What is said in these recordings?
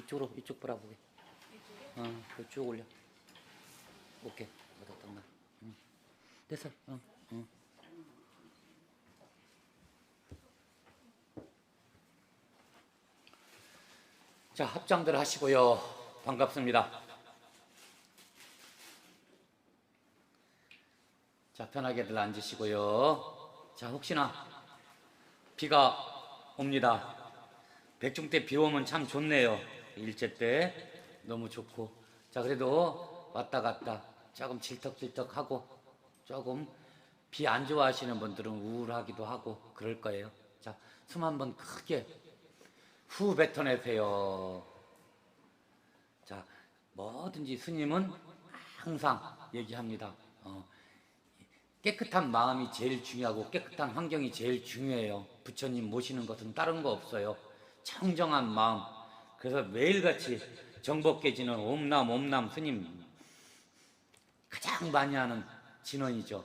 이쪽으로, 이쪽 보라보게. 쭉 올려. 오케이. 됐어. 자, 합장들 하시고요. 반갑습니다. 자, 편하게들 앉으시고요. 자, 혹시나 비가 옵니다. 백중 때 비 오면 참 좋네요. 일제 때 너무 좋고. 자, 그래도 왔다 갔다 조금 질떡질떡하고, 조금 비 안 좋아하시는 분들은 우울하기도 하고 그럴 거예요. 자, 숨 한번 크게 후 뱉어내세요. 자, 뭐든지 스님은 항상 얘기합니다. 깨끗한 마음이 제일 중요하고 깨끗한 환경이 제일 중요해요. 부처님 모시는 것은 다른 거 없어요. 청정한 마음. 그래서 매일같이 정법계지는 옴남 스님 가장 많이 하는 진원이죠.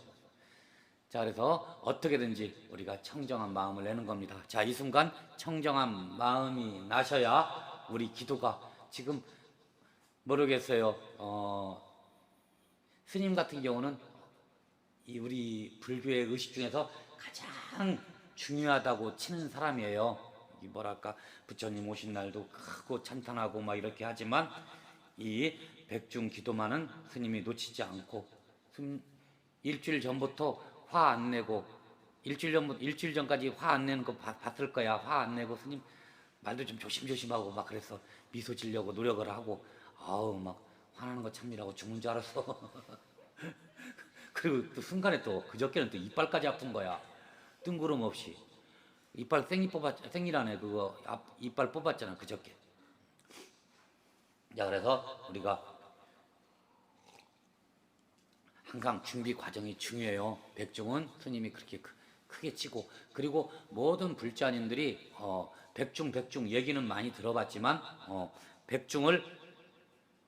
자, 그래서 어떻게든지 우리가 청정한 마음을 내는 겁니다. 자, 이 순간 청정한 마음이 나셔야 우리 기도가, 지금 모르겠어요. 스님 같은 경우는 이 우리 불교의 의식 중에서 가장 중요하다고 치는 사람이에요. 이 뭐랄까, 부처님 오신 날도 크고 찬탄하고 막 이렇게 하지만 이 백중 기도만은 스님이 놓치지 않고, 일주일 전부터 화 안 내고, 일주일 전까지 화 안 내는 거 봤을 거야. 화 안 내고 스님 말도 좀 조심조심하고 막 그래서 미소 지려고 노력을 하고, 아우 막 화나는 거 참느라고 죽는 줄 알았어. 그리고 또 순간에 또 그저께는 또 이빨까지 아픈 거야. 뜬구름없이 이빨 생리라네. 그거 이빨 뽑았잖아 그저께. 자, 그래서 우리가 항상 준비 과정이 중요해요. 백중은 스님이 그렇게 크게 치고, 그리고 모든 불자님들이 백중 얘기는 많이 들어봤지만 백중을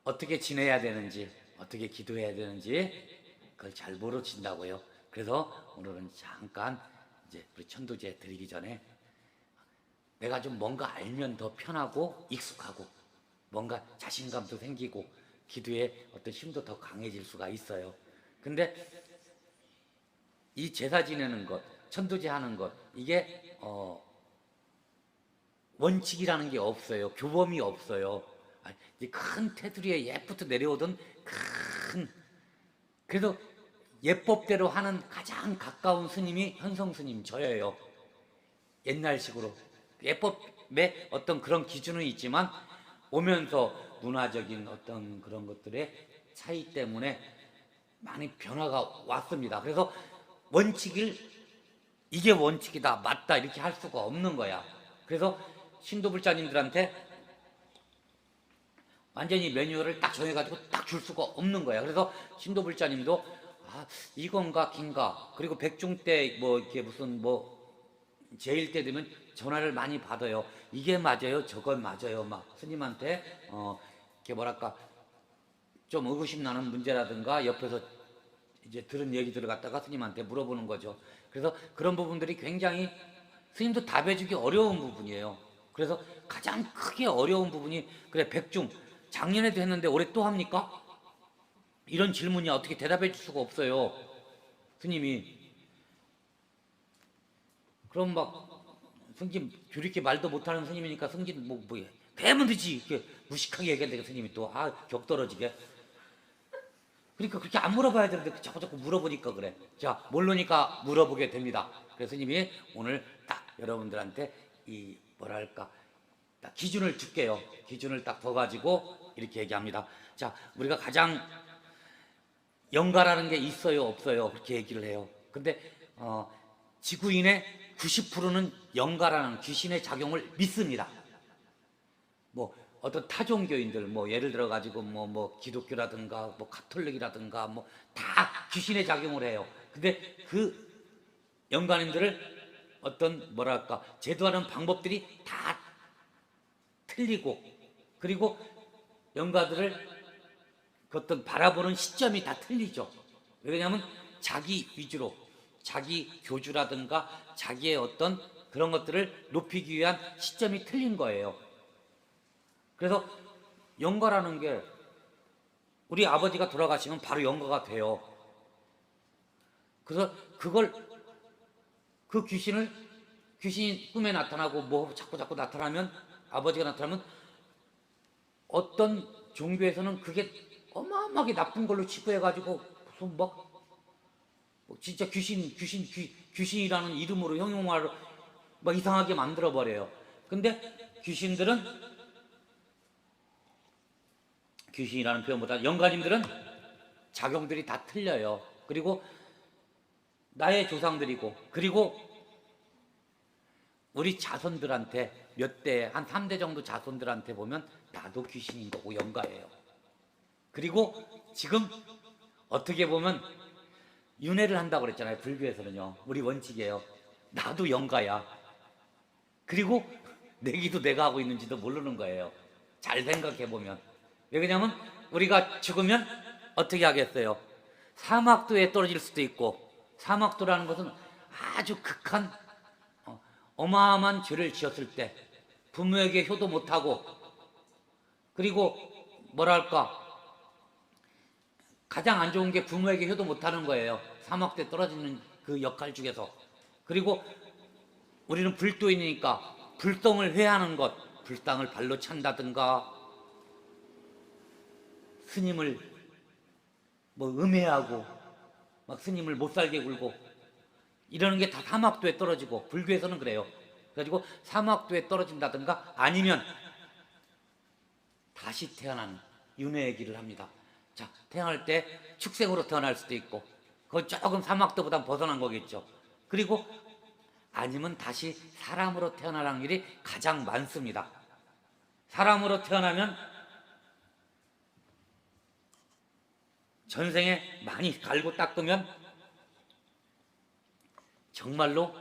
어떻게 지내야 되는지, 어떻게 기도해야 되는지 그걸 잘 모르신다고요. 그래서 오늘은 잠깐 이제 우리 천도제 드리기 전에 내가 좀 뭔가 알면 더 편하고 익숙하고 뭔가 자신감도 생기고 기도에 어떤 힘도 더 강해질 수가 있어요. 근데 이 제사 지내는 것, 천도제 하는 것, 이게 원칙이라는 게 없어요. 교범이 없어요. 이 큰 테두리에 옛부터 내려오던 그래서 예법대로 하는 가장 가까운 스님이 현성 스님 저예요. 옛날식으로 예법에 어떤 그런 기준은 있지만 오면서 문화적인 어떤 그런 것들의 차이 때문에 많이 변화가 왔습니다. 그래서 원칙을 이게 원칙이다 맞다 이렇게 할 수가 없는 거야. 그래서 신도불자님들한테 완전히 매뉴얼을 딱 정해가지고 딱 줄 수가 없는 거야. 그래서 신도불자님도 이건가 긴가, 그리고 백중 때 뭐 이렇게 무슨 뭐 제일 때 되면 전화를 많이 받아요. 이게 맞아요, 저건 맞아요. 막 스님한테 이렇게 뭐랄까 좀 의구심 나는 문제라든가 옆에서 이제 들은 얘기들을 갖다가 스님한테 물어보는 거죠. 그래서 그런 부분들이 굉장히 스님도 답해주기 어려운 부분이에요. 그래서 가장 크게 어려운 부분이, 그래 백중 작년에도 했는데 올해 또 합니까? 이런 질문이 어떻게 대답해 줄 수가 없어요. 스님이. 그럼 막 성진 저렇게 말도 못하는 스님이니까 성진 뭐 되면 되지 이렇게 무식하게 얘기한다니까 스님이 또 격떨어지게. 그러니까 그렇게 안 물어봐야 되는데 자꾸 물어보니까 그래. 자, 모르니까 물어보게 됩니다. 그래서 스님이 오늘 딱 여러분들한테 이 뭐랄까 딱 기준을 줄게요. 기준을 딱 둬가지고 이렇게 얘기합니다. 자, 우리가 가장 영가라는 게 있어요 없어요 그렇게 얘기를 해요. 근데 지구인의 90%는 영가라는 귀신의 작용을 믿습니다. 뭐 어떤 타종교인들 뭐 예를 들어 가지고 뭐 기독교라든가 뭐 가톨릭이라든가 뭐 다 귀신의 작용을 해요. 근데 그 영가님들을 어떤 뭐랄까 제도하는 방법들이 다 틀리고, 그리고 영가들을 그 어떤 바라보는 시점이 다 틀리죠. 왜냐하면 자기 위주로 자기 교주라든가 자기의 어떤 그런 것들을 높이기 위한 시점이 틀린 거예요. 그래서 영가라는 게 우리 아버지가 돌아가시면 바로 영가가 돼요. 그래서 그걸 그 귀신이 꿈에 나타나고 뭐 자꾸 나타나면 아버지가 나타나면 어떤 종교에서는 그게 어마어마하게 나쁜 걸로 치부해가지고 무슨 뭐 진짜 귀신이라는 이름으로 형용화를 막 이상하게 만들어 버려요. 근데 귀신이라는 표현보다 영가님들은 작용들이 다 틀려요. 그리고 나의 조상들이고, 그리고 우리 자손들한테 몇 대, 한 3대 정도 자손들한테 보면 나도 귀신인 거고 영가예요. 그리고 지금 어떻게 보면 윤회를 한다고 그랬잖아요. 불교에서는요. 우리 원칙이에요. 나도 영가야. 그리고 내기도 내가 하고 있는지도 모르는 거예요. 잘 생각해 보면. 왜냐면 우리가 죽으면 어떻게 하겠어요? 사막도에 떨어질 수도 있고, 사막도라는 것은 아주 극한 어마어마한 죄를 지었을 때 부모에게 효도 못하고, 그리고 뭐랄까 가장 안 좋은 게 부모에게 효도 못하는 거예요. 사막도에 떨어지는 그 역할 중에서. 그리고 우리는 불도인이니까 불성을 회하는 것, 불상을 발로 찬다든가 스님을 뭐 음해하고 막 스님을 못살게 굴고 이러는 게 다 사막도에 떨어지고, 불교에서는 그래요. 그래가지고 사막도에 떨어진다든가 아니면 다시 태어나는 윤회의 길을 합니다. 자, 태어날 때 축생으로 태어날 수도 있고, 그건 조금 사막도보다 벗어난 거겠죠. 그리고 아니면 다시 사람으로 태어나는 일이 가장 많습니다. 사람으로 태어나면 전생에 많이 갈고 닦으면 정말로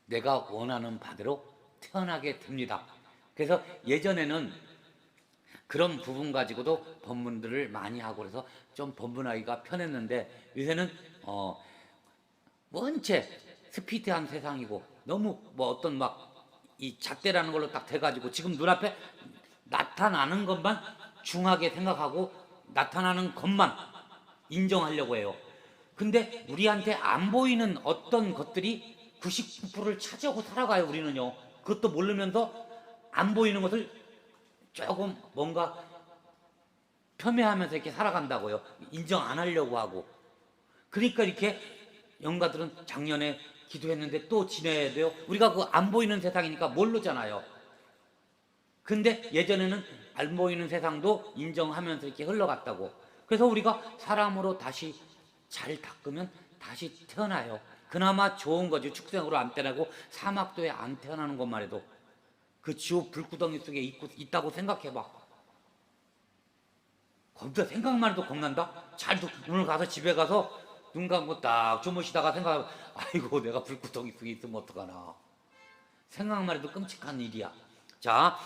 내가 원하는 바대로 태어나게 됩니다. 그래서 예전에는 그런 부분 가지고도 법문들을 많이 하고 그래서 좀 법문하기가 편했는데, 요새는 원체 스피드한 세상이고 너무 뭐 어떤 막 이 잣대라는 걸로 딱 돼가지고 지금 눈앞에 나타나는 것만 중하게 생각하고 나타나는 것만 인정하려고 해요. 근데 우리한테 안 보이는 어떤 것들이 99%를 차지하고 살아가요. 우리는요. 그것도 모르면서 안 보이는 것을 조금 뭔가 폄훼하면서 이렇게 살아간다고요. 인정 안 하려고 하고. 그러니까 이렇게 영가들은 작년에 기도했는데 또 지내야 돼요. 우리가 그 안 보이는 세상이니까 모르잖아요. 근데 예전에는 안 보이는 세상도 인정하면서 이렇게 흘러갔다고. 그래서 우리가 사람으로 다시 잘 닦으면 다시 태어나요. 그나마 좋은 거죠. 축생으로 안 태어나고 사막도에 안 태어나는 것만 해도 그 지옥 불구덩이 속에 있다고 생각해봐. 겁나 생각만 해도 겁난다. 잘 오늘 가서 집에 가서 눈 감고 딱 주무시다가 생각하면 아이고 내가 불구덩이 속에 있으면 어떡하나. 생각만 해도 끔찍한 일이야. 자,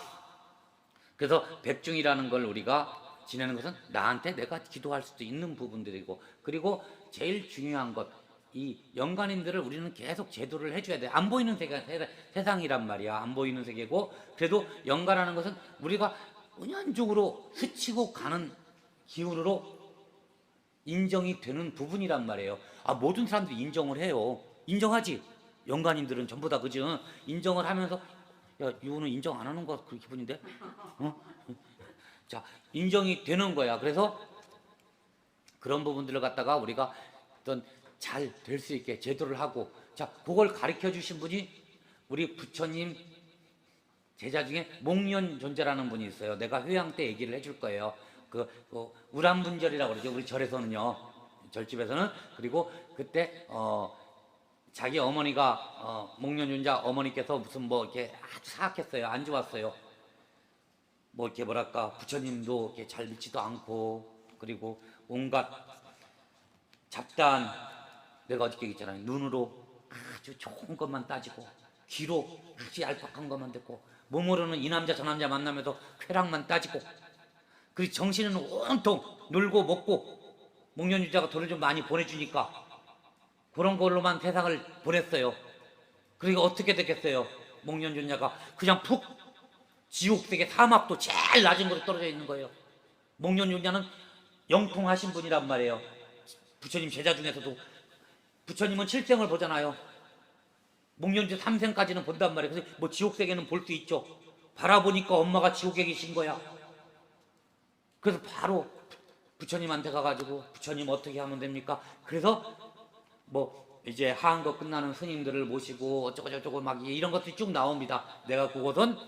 그래서 백중이라는 걸 우리가 지내는 것은 나한테 내가 기도할 수도 있는 부분들이고, 그리고 제일 중요한 것, 이 영가님들을 우리는 계속 제도를 해줘야 돼. 안 보이는 세상이란 말이야. 안 보이는 세계고, 그래도 영가라는 것은 우리가 은연중으로 스치고 가는 기운으로 인정이 되는 부분이란 말이에요. 모든 사람들이 인정을 해요. 인정하지. 영가님들은 전부 다 그죠? 인정을 하면서 야, 이거는 인정 안 하는 거 그 기분인데? 자, 인정이 되는 거야. 그래서 그런 부분들을 갖다가 우리가 어떤 잘 될 수 있게 제도를 하고, 자, 그걸 가르쳐 주신 분이 우리 부처님 제자 중에 목련 존재라는 분이 있어요. 내가 회양 때 얘기를 해줄 거예요. 그 우람분절이라고 그러죠. 우리 절에서는요. 절집에서는. 그리고 그때 자기 어머니가 목련존자 어머니께서 무슨 뭐 이렇게 아주 사악했어요. 안 좋았어요. 뭐 이렇게 뭐랄까 부처님도 이렇게 잘 믿지도 않고, 그리고 온갖 잡다한, 내가 어저께 얘기했잖아요. 눈으로 아주 좋은 것만 따지고, 귀로 아주 얄팍한 것만 듣고, 몸으로는 이 남자 저 남자 만나면서 쾌락만 따지고, 그리고 정신은 온통 놀고 먹고, 목련유자가 돈을 좀 많이 보내주니까 그런 걸로만 세상을 보냈어요. 그러니까 어떻게 됐겠어요? 목련존자가 그냥 푹 지옥세계 사막도 제일 낮은 곳에 떨어져 있는 거예요. 목련윤자는 영통하신 분이란 말이에요. 부처님 제자 중에서도 부처님은 7생을 보잖아요. 목련주 3생까지는 본단 말이에요. 그래서 뭐 지옥세계는 볼 수 있죠. 바라보니까 엄마가 지옥에 계신 거야. 그래서 바로 부처님한테 가가지고 부처님 어떻게 하면 됩니까? 그래서 뭐 이제 하한거 끝나는 스님들을 모시고 어쩌고저쩌고 막 이런 것들이 쭉 나옵니다. 내가 그것은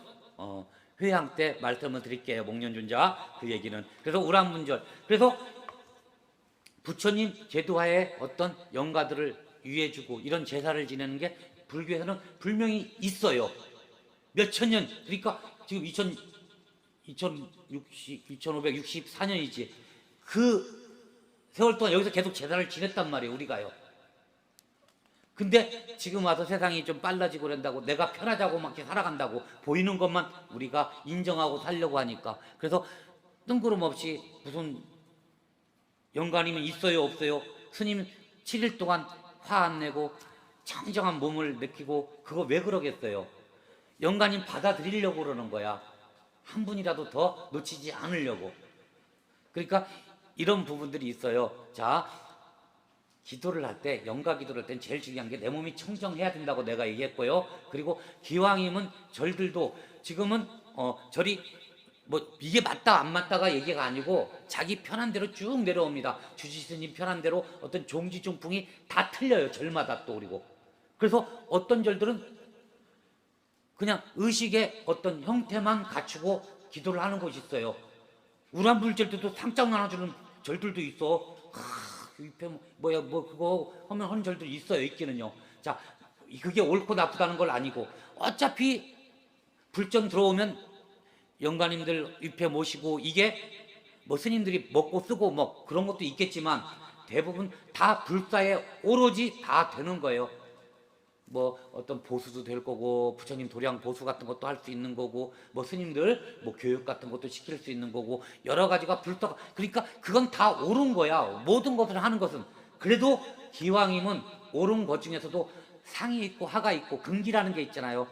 회향 때 말씀을 드릴게요. 목련준자 그 얘기는. 그래서 우람문절. 그래서 부처님 제도하에 어떤 영가들을 위해주고 이런 제사를 지내는 게 불교에서는 분명히 있어요. 몇천 년, 그러니까 지금 2564년이지. 그 세월 동안 여기서 계속 제사를 지냈단 말이에요, 우리가요. 근데 지금 와서 세상이 좀 빨라지고 그런다고 내가 편하자고 막 이렇게 살아간다고 보이는 것만 우리가 인정하고 살려고 하니까. 그래서 뜬구름없이 무슨 영가님은 있어요 없어요? 스님 7일 동안 화 안 내고 청정한 몸을 느끼고 그거 왜 그러겠어요? 영가님 받아들이려고 그러는 거야. 한 분이라도 더 놓치지 않으려고. 그러니까 이런 부분들이 있어요. 자, 기도를 할 때, 영가 기도를 할 땐 제일 중요한 게 내 몸이 청정해야 된다고 내가 얘기했고요. 그리고 기왕이면 절들도 지금은 절이 뭐 이게 맞다 안 맞다가 얘기가 아니고 자기 편한 대로 쭉 내려옵니다. 주지스님 편한 대로 어떤 종지종풍이 다 틀려요. 절마다 또. 그리고 그래서 어떤 절들은 그냥 의식의 어떤 형태만 갖추고 기도를 하는 곳이 있어요. 우람불절들도 상장 나눠주는 절들도 있어. 뭐야 뭐 그거 하면 하는 절도 있어요. 있기는요. 자, 그게 옳고 나쁘다는 걸 아니고 어차피 불정 들어오면 영가님들 위패 모시고 이게 뭐 스님들이 먹고 쓰고 뭐 그런 것도 있겠지만 대부분 다 불사에 오로지 다 되는 거예요. 뭐 어떤 보수도 될 거고 부처님 도량 보수 같은 것도 할 수 있는 거고 뭐 스님들 뭐 교육 같은 것도 시킬 수 있는 거고 여러 가지가 불사. 그러니까 그건 다 옳은 거야. 모든 것을 하는 것은. 그래도 기왕이면 옳은 것 중에서도 상이 있고 하가 있고 근기라는 게 있잖아요.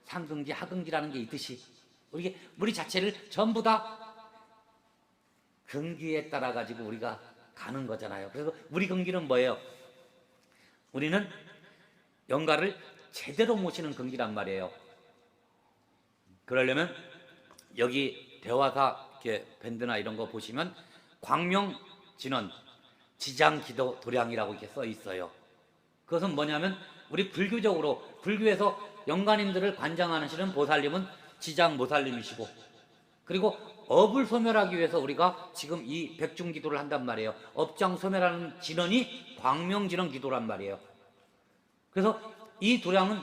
상근기 하근기라는 게 있듯이 우리 자체를 전부 다 근기에 따라 가지고 우리가 가는 거잖아요. 그래서 우리 근기는 뭐예요? 우리는 영가를 제대로 모시는 근기란 말이에요. 그러려면 여기 대화사 이렇게 밴드나 이런 거 보시면 광명진원 지장기도 도량이라고 이렇게 써 있어요. 그것은 뭐냐면 우리 불교적으로 불교에서 영가님들을 관장하시는 보살님은 지장 모살님이시고 그리고 업을 소멸하기 위해서 우리가 지금 이 백중기도를 한단 말이에요. 업장 소멸하는 진원이 광명진원 기도란 말이에요. 그래서 이 도량은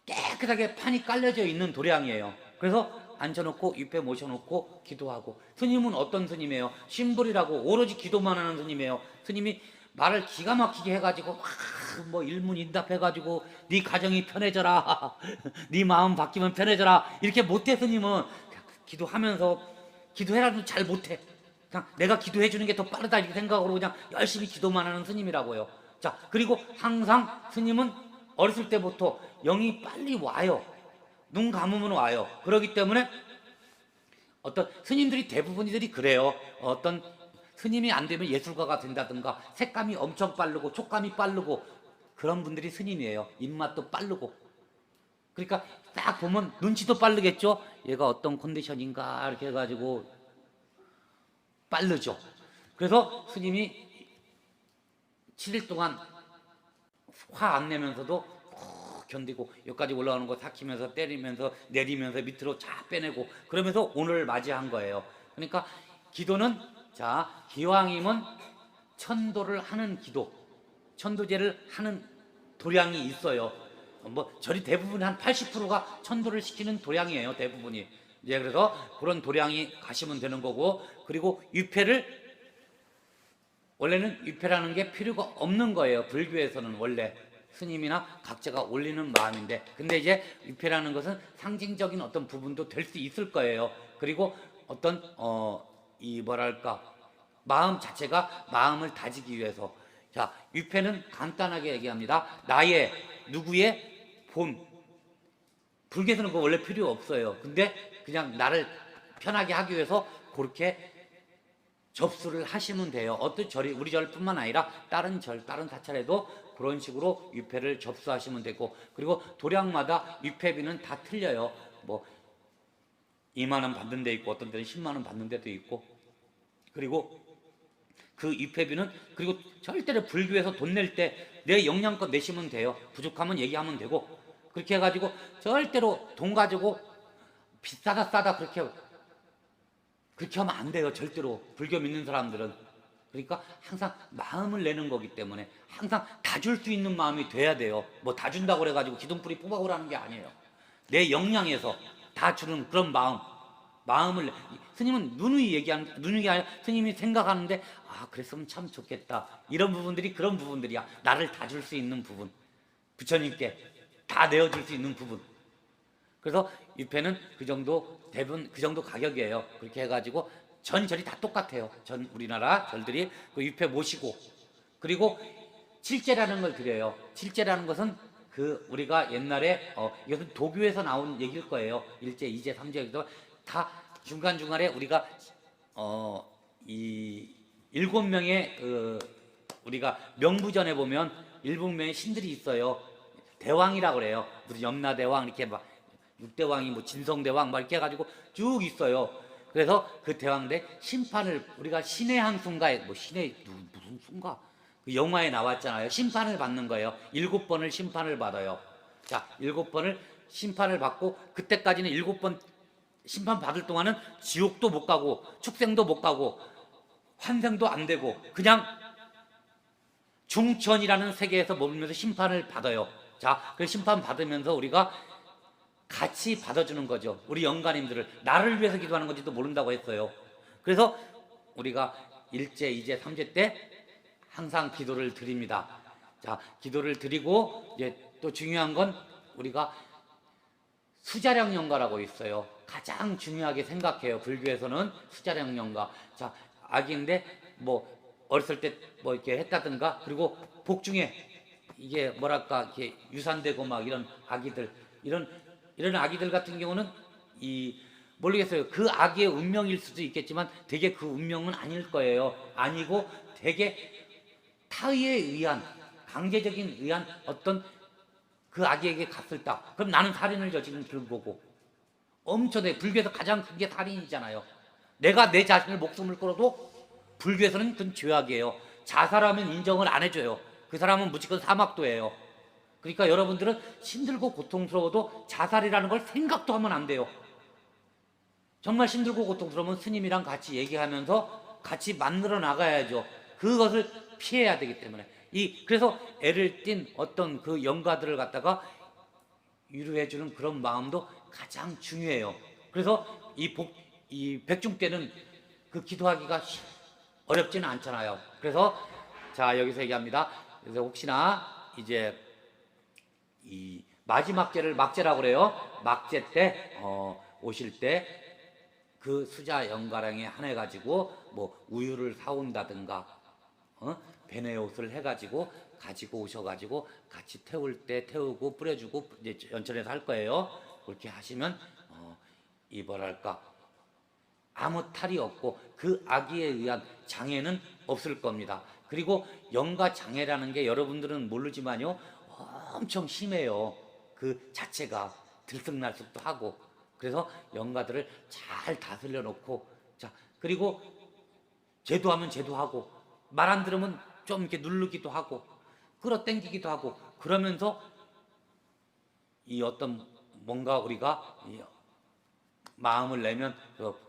깨끗하게 판이 깔려져 있는 도량이에요. 그래서 앉혀놓고 위패 모셔놓고 기도하고. 스님은 어떤 스님이에요? 심불이라고 오로지 기도만 하는 스님이에요. 스님이 말을 기가 막히게 해가지고 뭐 일문인답 해가지고 네 가정이 편해져라 네 마음 바뀌면 편해져라 이렇게 못해. 스님은 기도하면서 기도해라도 잘 못해. 그냥 내가 기도해 주는 게 더 빠르다 이렇게 생각으로 그냥 열심히 기도만 하는 스님이라고요. 자, 그리고 항상 스님은 어렸을 때부터 영이 빨리 와요. 눈 감으면 와요. 그렇기 때문에 어떤 스님들이 대부분이들이 그래요. 어떤 스님이 안 되면 예술가가 된다든가 색감이 엄청 빠르고 촉감이 빠르고 그런 분들이 스님이에요. 입맛도 빠르고. 그러니까 딱 보면 눈치도 빠르겠죠. 얘가 어떤 컨디션인가 이렇게 해가지고 빠르죠. 그래서 스님이 7일 동안 화 안 내면서도 견디고 여기까지 올라오는 거 삭히면서 때리면서 내리면서 밑으로 쫙 빼내고 그러면서 오늘을 맞이한 거예요. 그러니까 기도는 자, 기왕이면 천도를 하는 기도, 천도제를 하는 도량이 있어요. 뭐 절이 대부분 한 80%가 천도를 시키는 도량이에요. 대부분이. 이제 그래서 그런 도량이 가시면 되는 거고 그리고 위패를 원래는 위패라는 게 필요가 없는 거예요. 불교에서는 원래 스님이나 각자가 올리는 마음인데 근데 이제 위패라는 것은 상징적인 어떤 부분도 될 수 있을 거예요. 그리고 어떤 이 뭐랄까 마음 자체가 마음을 다지기 위해서. 자, 위패는 간단하게 얘기합니다. 나의 누구의 본. 불교에서는 그거 원래 필요 없어요. 근데 그냥 나를 편하게 하기 위해서 그렇게 접수를 하시면 돼요. 어떤 절이 우리 절뿐만 아니라 다른 절, 다른 사찰에도 그런 식으로 위패를 접수하시면 되고, 그리고 도량마다 위패비는 다 틀려요. 뭐 2만 원 받는 데 있고 어떤 데는 10만 원 받는 데도 있고, 그리고 그 위패비는 그리고 절대로 불교에서 돈 낼 때 내 역량껏 내시면 돼요. 부족하면 얘기하면 되고, 그렇게 해가지고 절대로 돈 가지고 비싸다 싸다 그렇게 하면 안 돼요. 절대로 불교 믿는 사람들은. 그러니까 항상 마음을 내는 거기 때문에 항상 다 줄 수 있는 마음이 돼야 돼요. 뭐 다 준다고 그래가지고 기둥뿌리 뽑아오라는 게 아니에요. 내 역량에서 다 주는 그런 마음을 스님은 누누이 얘기하는, 누누이 아니라 스님이 생각하는데 아 그랬으면 참 좋겠다, 이런 부분들이 그런 부분들이야. 나를 다 줄 수 있는 부분, 부처님께 다 내어줄 수 있는 부분. 그래서 위패는 그 정도, 대부분 그 정도 가격이에요. 그렇게 해가지고 전 절이 다 똑같아요. 전 우리나라 절들이 그 위패 모시고, 그리고 칠제라는 걸 드려요. 칠제라는 것은 그 우리가 옛날에 이것은 도교에서 나온 얘기일 거예요. 1제, 2제, 3제 다 중간중간에 우리가 이 7명의 우리가 명부전에 보면 7명의 신들이 있어요. 대왕이라고 그래요. 무슨 염라대왕 이렇게 막 6대왕이 뭐 진성대왕 막 이렇게 해가지고 쭉 있어요. 그래서 그 대왕들 심판을 우리가 신의 한 순가에 뭐 신의 무슨 순가 그 영화에 나왔잖아요. 심판을 받는 거예요. 7번을 심판을 받아요. 자, 7번을 심판을 받고, 그때까지는 7번 심판 받을 동안은 지옥도 못 가고 축생도 못 가고 환생도 안 되고 그냥 중천이라는 세계에서 머물면서 심판을 받아요. 자, 그 심판 받으면서 우리가 같이 받아주는 거죠. 우리 영가님들을 나를 위해서 기도하는 건지도 모른다고 했어요. 그래서 우리가 1제, 2제, 3제 때 항상 기도를 드립니다. 자, 기도를 드리고 이제 또 중요한 건 우리가 수자령 영가라고 있어요. 가장 중요하게 생각해요. 불교에서는 수자령 영가. 자, 아기인데 뭐 어렸을 때 뭐 이렇게 했다든가, 그리고 복중에 이게 뭐랄까 이렇게 유산되고 막 이런 아기들, 이런 아기들 같은 경우는 모르겠어요. 그 아기의 운명일 수도 있겠지만 되게 그 운명은 아닐 거예요. 아니고 되게 타의에 의한, 강제적인 의한 어떤 그 아기에게 갔을 때 그럼 나는 살인을 저지른 거고, 엄청나게 불교에서 가장 큰 게 살인이잖아요. 내가 내 자신을 목숨을 걸어도 불교에서는 그건 죄악이에요. 자살하면 인정을 안 해줘요. 그 사람은 무조건 사막도예요. 그러니까 여러분들은 힘들고 고통스러워도 자살이라는 걸 생각도 하면 안 돼요. 정말 힘들고 고통스러우면 스님이랑 같이 얘기하면서 같이 만들어 나가야죠. 그것을 피해야 되기 때문에. 그래서 애를 띤 어떤 그 영가들을 갖다가 위로해주는 그런 마음도 가장 중요해요. 그래서 이 백중 때는 그 기도하기가 어렵지는 않잖아요. 그래서 자, 여기서 얘기합니다. 그래서 혹시나 이제 이 마지막 제를 막제라고 그래요. 막제 때 오실 때 그 수자 영가랑에 한해 가지고 뭐 우유를 사온다든가 베네 옷을 해가지고 가지고 오셔가지고 같이 태울 때 태우고 뿌려주고 이제 연천에서 할 거예요. 그렇게 하시면 이 뭐랄까 아무 탈이 없고 그 아기에 의한 장애는 없을 겁니다. 그리고 영가 장애라는 게 여러분들은 모르지만요, 엄청 심해요. 그 자체가 들쑥날쑥도 하고. 그래서 영가들을 잘 다스려 놓고, 자, 그리고 제도하면 제도하고, 말 안 들으면 좀 이렇게 누르기도 하고 끌어당기기도 하고, 그러면서 이 어떤 뭔가 우리가 마음을 내면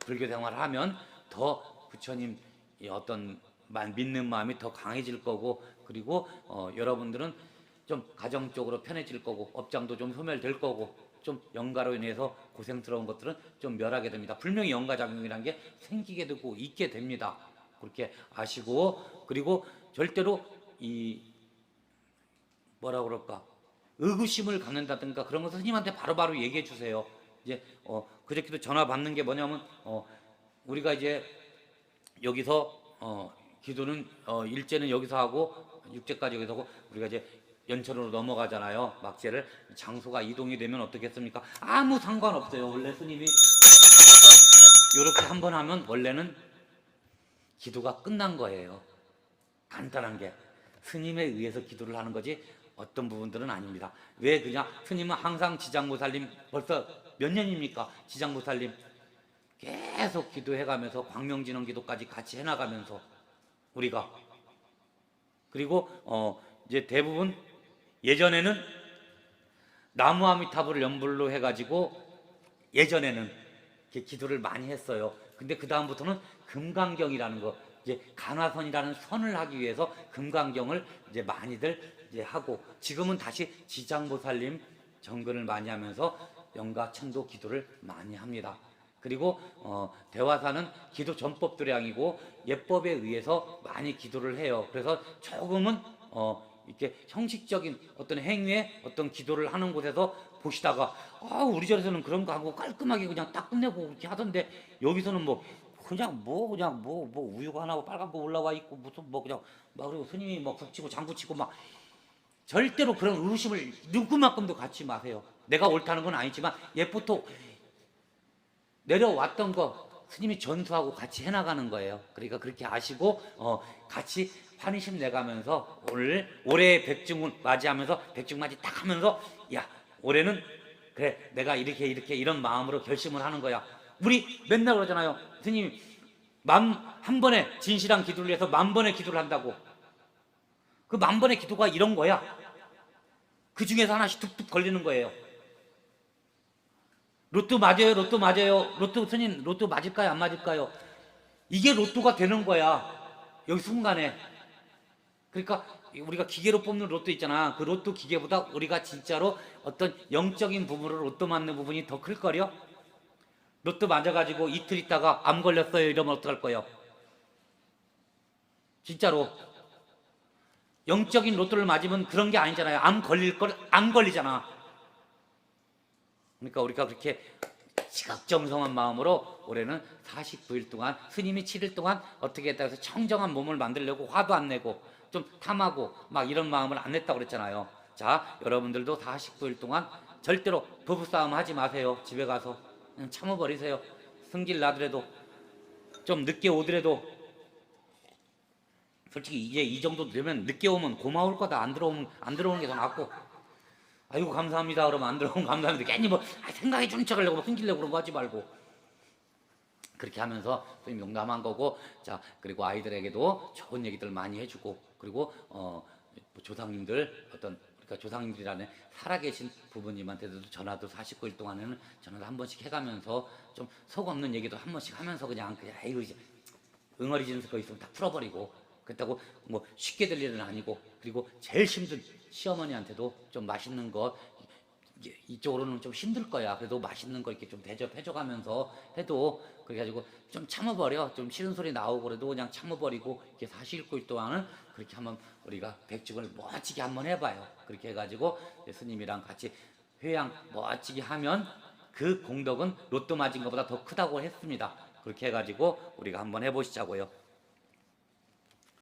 불교 생활을 하면 더 부처님 어떤 믿는 마음이 더 강해질 거고, 그리고 여러분들은 좀 가정적으로 편해질 거고, 업장도 좀 소멸될 거고, 좀 영가로 인해서 고생스러운 것들은 좀 멸하게 됩니다. 분명히 영가작용이라는 게 생기게 되고 있게 됩니다. 그렇게 아시고, 그리고 절대로 뭐라 그럴까 의구심을 갖는다든가 그런 것을 스님한테 바로바로 얘기해 주세요. 이제 그저께도 전화 받는 게 뭐냐면 우리가 이제 여기서 기도는 1제는 여기서 하고 6제까지 여기서 하고 우리가 이제 연천으로 넘어가잖아요. 막제를 장소가 이동이 되면 어떻겠습니까? 아무 상관없어요. 원래 스님이 이렇게 한번 하면 원래는 기도가 끝난 거예요. 간단한 게 스님에 의해서 기도를 하는 거지 어떤 부분들은 아닙니다. 왜 그냥 스님은 항상 지장보살님 벌써 몇 년입니까? 지장보살님 계속 기도해가면서 광명진원 기도까지 같이 해나가면서 우리가 그리고 이제 대부분 예전에는 나무아미타불을 연불로 해가지고 예전에는 이렇게 기도를 많이 했어요. 근데 그 다음부터는 금강경이라는 거 이제 간화선이라는 선을 하기 위해서 금강경을 이제 많이들 이제 하고 지금은 다시 지장보살님 정근을 많이 하면서 영가천도 기도를 많이 합니다. 그리고 대화사는 기도 전법도량이고 예법에 의해서 많이 기도를 해요. 그래서 조금은 이렇게 형식적인 어떤 행위에 어떤 기도를 하는 곳에서 보시다가 우리 절에서는 그런 거 하고 깔끔하게 그냥 딱 끝내고 그렇게 하던데 여기서는 그냥 우유가 하나 빨간 거 올라와 있고 무슨 그냥 막 그리고 스님이 뭐 북치고 장구치고 막 절대로 그런 의심을 누구만큼도 갖지 마세요. 내가 옳다는 건 아니지만 옛부터 내려왔던 거 스님이 전수하고 같이 해나가는 거예요. 그러니까 그렇게 아시고 같이 환희심 내가면서 올해 백중을 맞이하면서 백중맞이 딱 하면서 야 올해는 그래 내가 이렇게 이런 마음으로 결심을 하는 거야. 우리 맨날 그러잖아요. 스님 한 번에 진실한 기도를 해서 10,000번의 기도를 한다고. 그 10,000번의 기도가 이런 거야. 그 중에서 하나씩 툭툭 걸리는 거예요. 로또 맞아요, 로또 맞아요. 로또 스님 로또 맞을까요, 안 맞을까요? 이게 로또가 되는 거야. 여기 순간에. 그러니까 우리가 기계로 뽑는 로또 있잖아. 그 로또 기계보다 우리가 진짜로 어떤 영적인 부분으로 로또 맞는 부분이 더 클걸요? 로또 맞아가지고 이틀 있다가 암 걸렸어요 이러면 어떡할 거예요? 진짜로 영적인 로또를 맞으면 그런 게 아니잖아요. 암 걸릴 걸 안 걸리잖아. 그러니까 우리가 그렇게 지극정성한 마음으로 올해는 49일 동안 스님이 7일 동안 어떻게 했다 해서 청정한 몸을 만들려고 화도 안 내고 좀 탐하고 막 이런 마음을 안 냈다고 그랬잖아요. 자, 여러분들도 49일 동안 절대로 부부싸움 하지 마세요. 집에 가서 그냥 참아버리세요. 승질 나더라도 좀 늦게 오더라도 솔직히 이제 이 정도 되면 늦게 오면 고마울 거다. 안 들어오는 게 더 낫고 아이고 감사합니다 그러면 안 들어오면 감사합니다. 괜히 생각이 주는 척 하려고 흥기려고 그런 거 하지 말고 그렇게 하면서 선생님 농담한 거고. 자, 그리고 아이들에게도 좋은 얘기들 많이 해주고 그리고 조상님들 그러니까 조상님들이라는 살아계신 부모님한테도 전화도 49일 동안에는 전화도 한 번씩 해가면서 좀 속 없는 얘기도 한 번씩 하면서 그냥 에이구 응어리지는 거 있으면 다 풀어버리고 그렇다고 쉽게 될 일은 아니고 그리고 제일 힘든 시어머니한테도 좀 맛있는 거 이쪽으로는 좀 힘들 거야. 그래도 맛있는 거 이렇게 좀 대접해줘가면서 해도 그래가지고 좀 참아버려. 좀 싫은 소리 나오고 그래도 그냥 참아버리고 이렇게 49일 동안은 그렇게 한번 우리가 백중을 멋지게 한번 해봐요. 그렇게 해가지고 스님이랑 같이 회양 멋지게 하면 그 공덕은 로또 맞은 것보다 더 크다고 했습니다. 그렇게 해가지고 우리가 한번 해보시자고요.